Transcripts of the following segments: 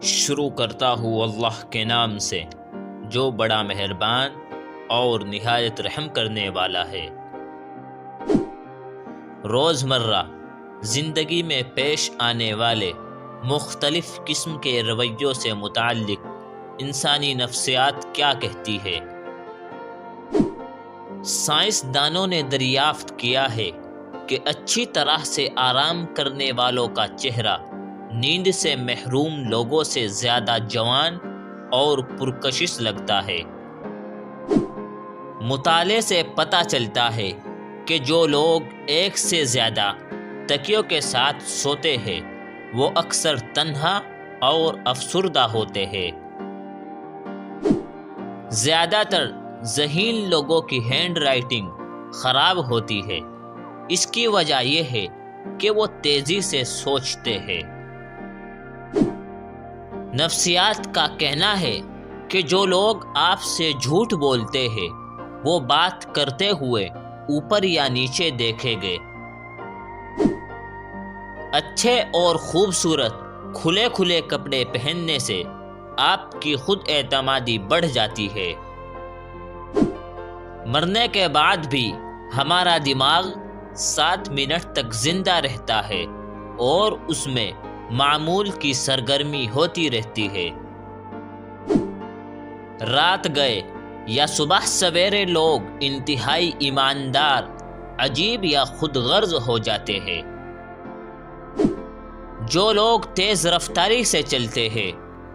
شروع کرتا ہوں اللہ کے نام سے جو بڑا مہربان اور نہایت رحم کرنے والا ہے۔ روزمرہ زندگی میں پیش آنے والے مختلف قسم کے رویوں سے متعلق انسانی نفسیات کیا کہتی ہے؟ سائنسدانوں نے دریافت کیا ہے کہ اچھی طرح سے آرام کرنے والوں کا چہرہ نیند سے محروم لوگوں سے زیادہ جوان اور پرکشش لگتا ہے۔ مطالعے سے پتہ چلتا ہے کہ جو لوگ ایک سے زیادہ تکیوں کے ساتھ سوتے ہیں وہ اکثر تنہا اور افسردہ ہوتے ہیں۔ زیادہ تر ذہین لوگوں کی ہینڈ رائٹنگ خراب ہوتی ہے۔ اس کی وجہ یہ ہے کہ وہ تیزی سے سوچتے ہیں۔ نفسیات کا کہنا ہے کہ جو لوگ آپ سے جھوٹ بولتے ہیں وہ بات کرتے ہوئے اوپر یا نیچے دیکھیں گے۔ اچھے اور خوبصورت کھلے کپڑے پہننے سے آپ کی خود اعتمادی بڑھ جاتی ہے۔ مرنے کے بعد بھی ہمارا دماغ 7 منٹ تک زندہ رہتا ہے اور اس میں معمول کی سرگرمی ہوتی رہتی ہے۔ رات گئے یا صبح سویرے لوگ انتہائی ایماندار، عجیب یا خود غرض ہو جاتے ہیں۔ جو لوگ تیز رفتاری سے چلتے ہیں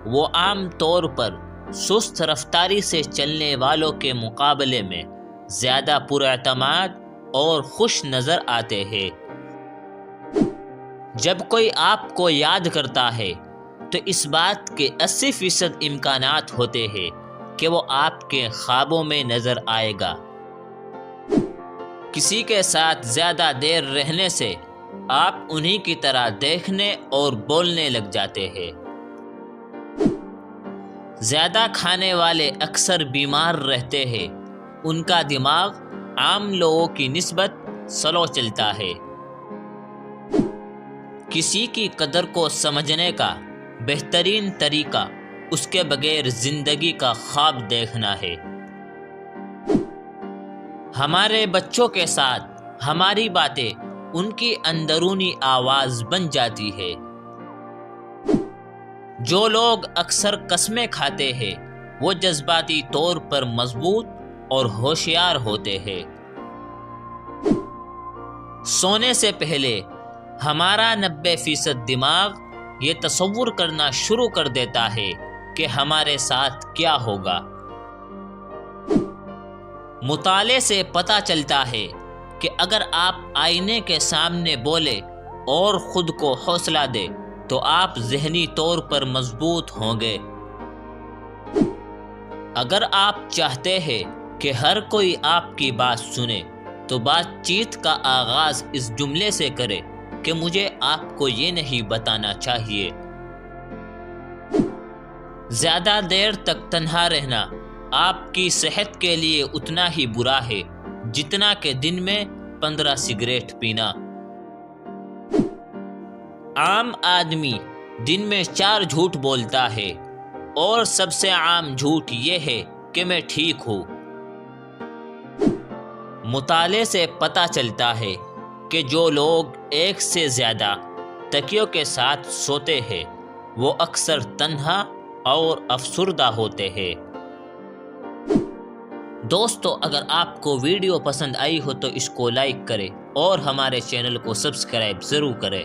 وہ عام طور پر سست رفتاری سے چلنے والوں کے مقابلے میں زیادہ پراعتماد اور خوش نظر آتے ہیں۔ جب کوئی آپ کو یاد کرتا ہے تو اس بات کے 80% امکانات ہوتے ہیں کہ وہ آپ کے خوابوں میں نظر آئے گا۔ کسی کے ساتھ زیادہ دیر رہنے سے آپ انہی کی طرح دیکھنے اور بولنے لگ جاتے ہیں۔ زیادہ کھانے والے اکثر بیمار رہتے ہیں۔ ان کا دماغ عام لوگوں کی نسبت سلو چلتا ہے۔ کسی کی قدر کو سمجھنے کا بہترین طریقہ اس کے بغیر زندگی کا خواب دیکھنا ہے۔ ہمارے بچوں کے ساتھ ہماری باتیں ان کی اندرونی آواز بن جاتی ہے۔ جو لوگ اکثر قسمیں کھاتے ہیں وہ جذباتی طور پر مضبوط اور ہوشیار ہوتے ہیں۔ سونے سے پہلے ہمارا 90% دماغ یہ تصور کرنا شروع کر دیتا ہے کہ ہمارے ساتھ کیا ہوگا۔ مطالعے سے پتہ چلتا ہے کہ اگر آپ آئینے کے سامنے بولے اور خود کو حوصلہ دے تو آپ ذہنی طور پر مضبوط ہوں گے۔ اگر آپ چاہتے ہیں کہ ہر کوئی آپ کی بات سنے تو بات چیت کا آغاز اس جملے سے کرے کہ مجھے آپ کو یہ نہیں بتانا چاہیے۔ زیادہ دیر تک تنہا رہنا آپ کی صحت کے لیے اتنا ہی برا ہے جتنا کہ دن میں 15 سگریٹ پینا۔ عام آدمی دن میں 4 جھوٹ بولتا ہے اور سب سے عام جھوٹ یہ ہے کہ میں ٹھیک ہوں۔ مطالعے سے پتہ چلتا ہے کہ جو لوگ ایک سے زیادہ تکیوں کے ساتھ سوتے ہیں وہ اکثر تنہا اور افسردہ ہوتے ہیں۔ دوستو، اگر آپ کو ویڈیو پسند آئی ہو تو اس کو لائک کریں اور ہمارے چینل کو سبسکرائب ضرور کریں۔